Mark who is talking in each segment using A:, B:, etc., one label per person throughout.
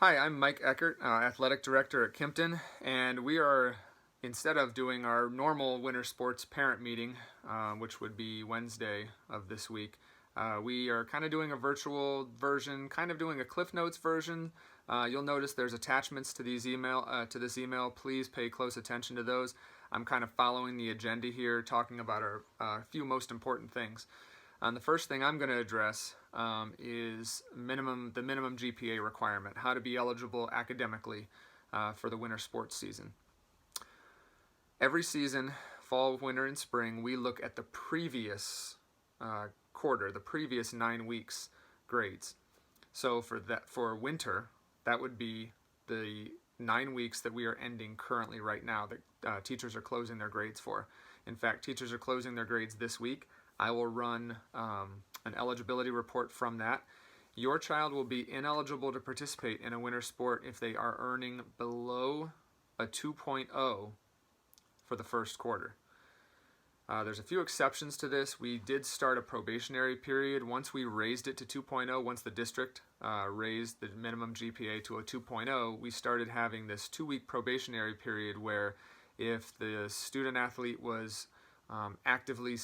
A: Hi, I'm Mike Eckart, Athletic Director at Kimpton, and we are, instead of doing our normal winter sports parent meeting, which would be Wednesday of this week, we are kind of doing a virtual version, kind of doing a Cliff Notes version. You'll notice there's attachments to this email. Please pay close attention to those. I'm kind of following the agenda here, talking about our few most important things. The first thing I'm going to address is the minimum GPA requirement, how to be eligible academically for the winter sports season. Every season, fall, winter, and spring, we look at the previous quarter, the previous 9 weeks grades. So for winter, that would be the 9 weeks that we are ending currently right now that teachers are closing their grades for. In fact, teachers are closing their grades this week. I will run an eligibility report from that. Your child will be ineligible to participate in a winter sport if they are earning below a 2.0 for the first quarter. There's a few exceptions to this. We did start a probationary period. Once we raised it to 2.0, once the district raised the minimum GPA to a 2.0, we started having this 2-week probationary period where if the student athlete was actively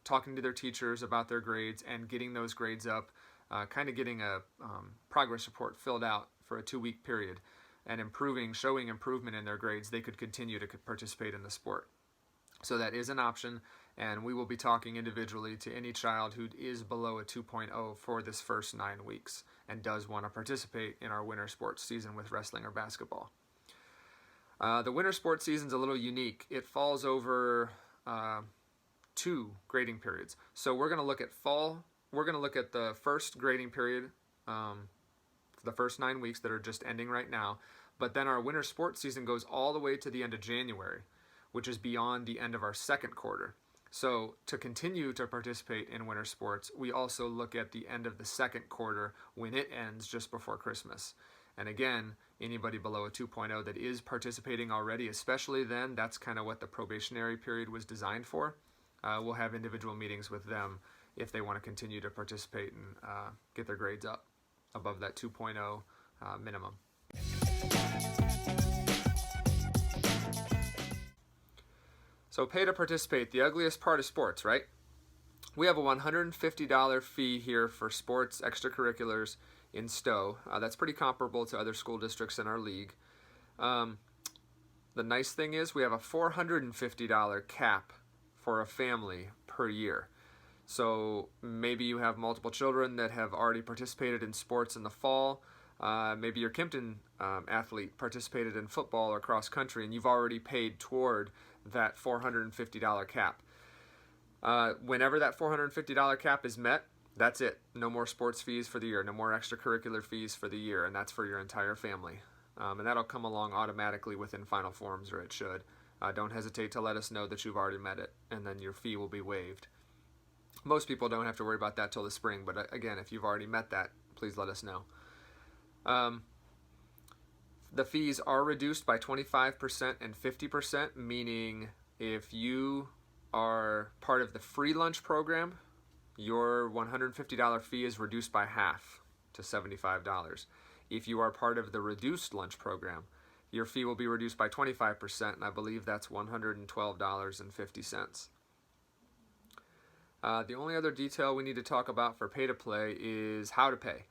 A: talking to their teachers about their grades and getting those grades up, kind of getting a progress report filled out for a 2-week period and showing improvement in their grades, they could continue to participate in the sport. So that is an option, and we will be talking individually to any child who is below a 2.0 for this first 9 weeks and does want to participate in our winter sports season with wrestling or basketball. The winter sports season is a little unique. It falls over 2 grading periods. So we're going to look at fall. We're going to look at the first grading period for the first 9 weeks that are just ending right now. But then our winter sports season goes all the way to the end of January, which is beyond the end of our second quarter. So to continue to participate in winter sports, we also look at the end of the second quarter when it ends just before Christmas. And again, anybody below a 2.0 that is participating already, especially then, that's kind of what the probationary period was designed for. We'll have individual meetings with them if they want to continue to participate and get their grades up above that 2.0 minimum. So pay to participate, the ugliest part of sports, right? We have a $150 fee here for sports extracurriculars in Stowe. That's pretty comparable to other school districts in our league. The nice thing is we have a $450 cap for a family per year. So maybe you have multiple children that have already participated in sports in the fall. Maybe your Kimpton athlete participated in football or cross country and you've already paid toward that $450 cap. Whenever that $450 cap is met, that's it. No more sports fees for the year, no more extracurricular fees for the year, and that's for your entire family. And that'll come along automatically within final forms, or it should. Don't hesitate to let us know that you've already met it, and then your fee will be waived. Most people don't have to worry about that till the spring, but again, if you've already met that, please let us know. The fees are reduced by 25% and 50%, meaning if you are part of the free lunch program, your $150 fee is reduced by half to $75. If you are part of the reduced lunch program, your fee will be reduced by 25%, and I believe that's $112.50. The only other detail we need to talk about for pay to play is how to pay.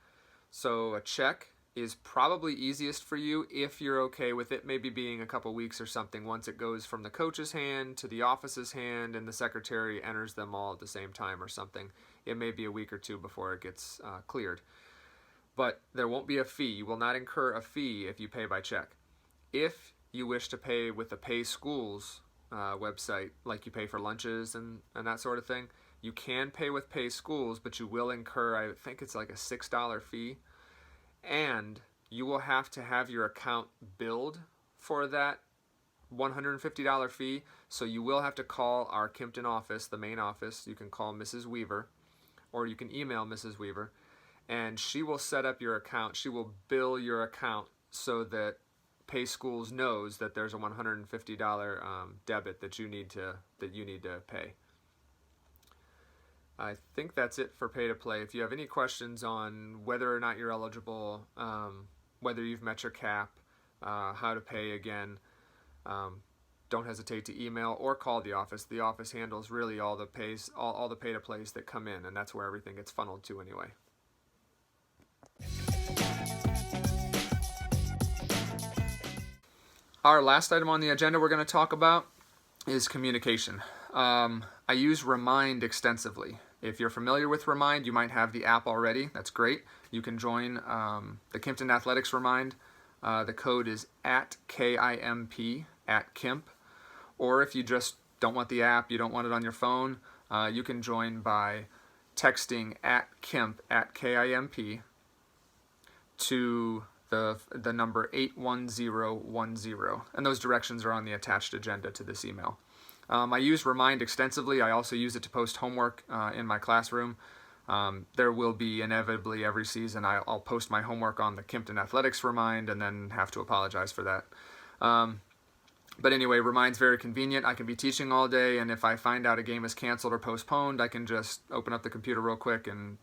A: So a check is probably easiest for you if you're okay with it maybe being a couple weeks or something once it goes from the coach's hand to the office's hand and the secretary enters them all at the same time or something. It may be a week or two before it gets cleared. But there won't be a fee. You will not incur a fee if you pay by check. If you wish to pay with the Pay Schools website, like you pay for lunches and that sort of thing, you can pay with Pay Schools, but you will incur, I think it's like a $6 fee. And you will have to have your account billed for that $150 fee. So you will have to call our Kimpton office, the main office. You can call Mrs. Weaver, or you can email Mrs. Weaver, and she will set up your account. She will bill your account so that Pay Schools knows that there's a $150 debit that you need to pay. I think that's it for pay to play. If you have any questions on whether or not you're eligible, whether you've met your cap, how to pay again, don't hesitate to email or call the office. The office handles really all the all the pay to plays that come in, and that's where everything gets funneled to anyway. Our last item on the agenda we're going to talk about is communication. I use Remind extensively. If you're familiar with Remind, you might have the app already. That's great. You can join the Kimpton Athletics Remind. The code is @KIMP, @KIMP. Or if you just don't want the app, you don't want it on your phone, you can join by texting @KIMP, @KIMP to the number 81010, and those directions are on the attached agenda to this email. I use Remind extensively. I also use it to post homework in my classroom. There will be inevitably every season I'll post my homework on the Kimpton Athletics Remind and then have to apologize for that. But anyway, Remind's very convenient. I can be teaching all day, and if I find out a game is canceled or postponed, I can just open up the computer real quick and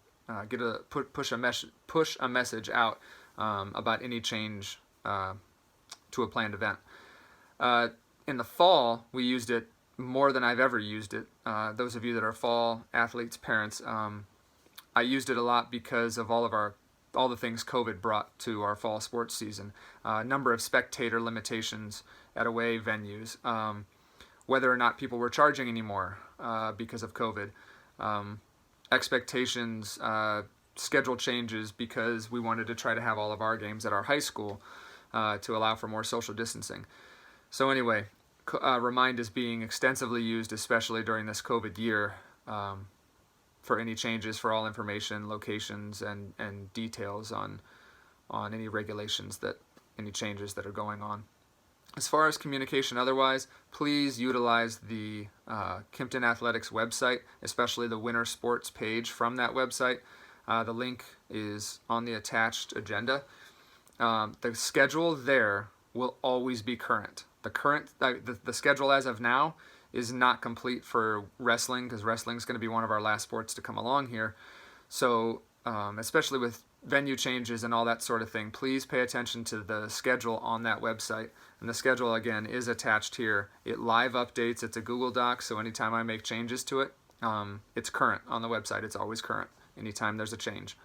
A: push a message out about any change to a planned event. In the fall, we used it more than I've ever used it. Those of you that are fall athletes, parents, I used it a lot because of all the things COVID brought to our fall sports season. Number of spectator limitations at away venues, whether or not people were charging anymore because of COVID, expectations, schedule changes because we wanted to try to have all of our games at our high school to allow for more social distancing. So anyway, Remind is being extensively used, especially during this COVID year, for any changes, for all information, locations, and details on any regulations any changes that are going on. As far as communication otherwise, please utilize the Kimpton Athletics website, especially the winter sports page from that website. The link is on the attached agenda. The schedule there will always be current. The schedule as of now is not complete for wrestling, because wrestling is going to be one of our last sports to come along here. So especially with venue changes and all that sort of thing, please pay attention to the schedule on that website. And the schedule, again, is attached here. It live updates. It's a Google Doc, so anytime I make changes to it, it's current on the website. It's always current anytime there's a change.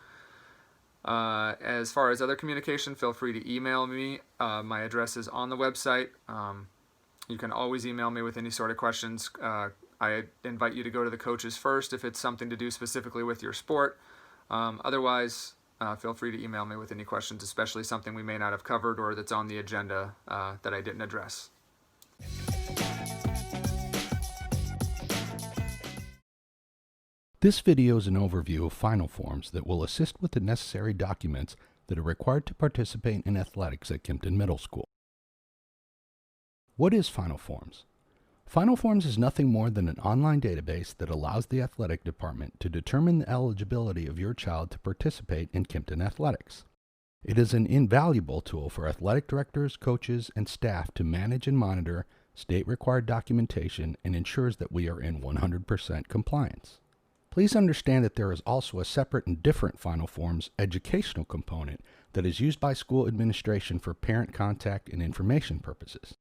A: As far as other communication, feel free to email me. My address is on the website. You can always email me with any sort of questions. I invite you to go to the coaches first if it's something to do specifically with your sport. Otherwise, feel free to email me with any questions, especially something we may not have covered or that's on the agenda that I didn't address.
B: This video is an overview of final forms that will assist with the necessary documents that are required to participate in athletics at Kimpton Middle School. What is Final Forms? Final Forms is nothing more than an online database that allows the athletic department to determine the eligibility of your child to participate in Kimpton athletics. It is an invaluable tool for athletic directors, coaches, and staff to manage and monitor state-required documentation and ensures that we are in 100% compliance. Please understand that there is also a separate and different Final Forms educational component that is used by school administration for parent contact and information purposes.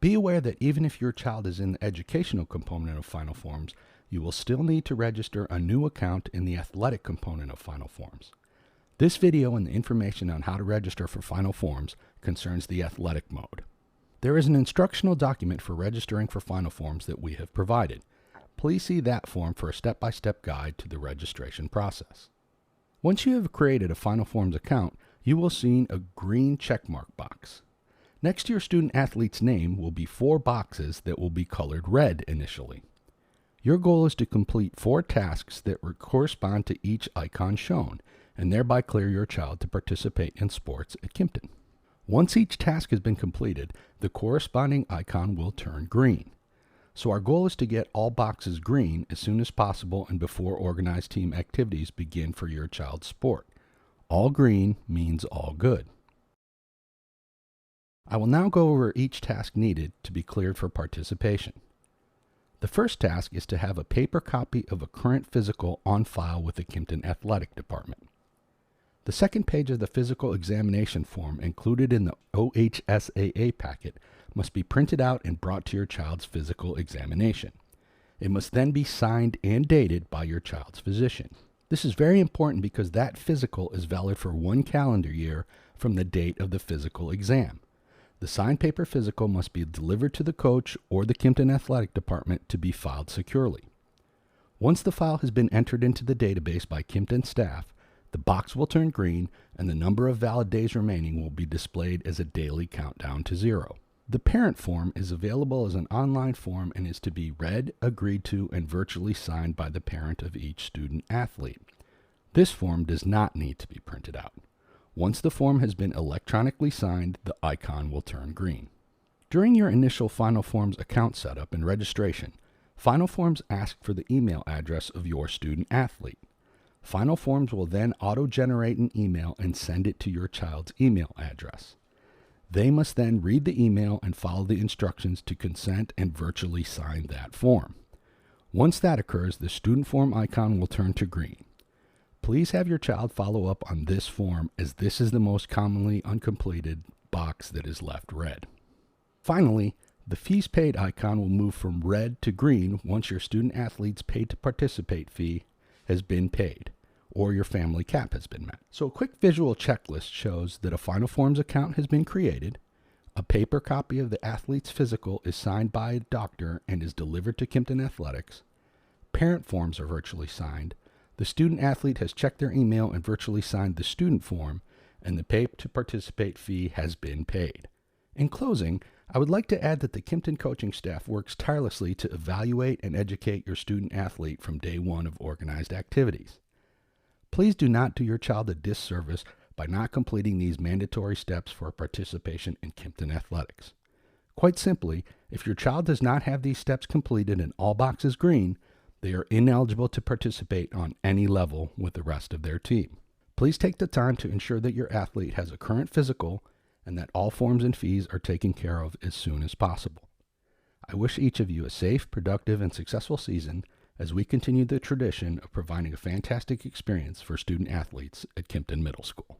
B: Be aware that even if your child is in the educational component of Final Forms, you will still need to register a new account in the athletic component of Final Forms. This video and the information on how to register for Final Forms concerns the athletic mode. There is an instructional document for registering for Final Forms that we have provided. Please see that form for a step-by-step guide to the registration process. Once you have created a Final Forms account, you will see a green checkmark box. Next to your student athlete's name will be 4 boxes that will be colored red initially. Your goal is to complete 4 tasks that correspond to each icon shown, and thereby clear your child to participate in sports at Kimpton. Once each task has been completed, the corresponding icon will turn green. So our goal is to get all boxes green as soon as possible and before organized team activities begin for your child's sport. All green means all good. I will now go over each task needed to be cleared for participation. The first task is to have a paper copy of a current physical on file with the Kimpton Athletic Department. The second page of the physical examination form included in the OHSAA packet must be printed out and brought to your child's physical examination. It must then be signed and dated by your child's physician. This is very important because that physical is valid for 1 calendar year from the date of the physical exam. The signed paper physical must be delivered to the coach or the Kimpton Athletic Department to be filed securely. Once the file has been entered into the database by Kimpton staff, the box will turn green and the number of valid days remaining will be displayed as a daily countdown to 0. The parent form is available as an online form and is to be read, agreed to, and virtually signed by the parent of each student athlete. This form does not need to be printed out. Once the form has been electronically signed, the icon will turn green. During your initial Final Forms account setup and registration, Final Forms ask for the email address of your student athlete. Final Forms will then auto-generate an email and send it to your child's email address. They must then read the email and follow the instructions to consent and virtually sign that form. Once that occurs, the student form icon will turn to green. Please have your child follow up on this form, as this is the most commonly uncompleted box that is left red. Finally, the fees paid icon will move from red to green once your student athlete's paid to participate fee has been paid or your family cap has been met. So a quick visual checklist shows that a Final Forms account has been created, a paper copy of the athlete's physical is signed by a doctor and is delivered to Kimpton Athletics, parent forms are virtually signed, the student athlete has checked their email and virtually signed the student form, and the pay to participate fee has been paid. In closing, I would like to add that the Kimpton coaching staff works tirelessly to evaluate and educate your student athlete from day one of organized activities. Please do not do your child a disservice by not completing these mandatory steps for participation in Kimpton Athletics. Quite simply, if your child does not have these steps completed and all boxes green, they are ineligible to participate on any level with the rest of their team. Please take the time to ensure that your athlete has a current physical and that all forms and fees are taken care of as soon as possible. I wish each of you a safe, productive, and successful season as we continue the tradition of providing a fantastic experience for student athletes at Kimpton Middle School.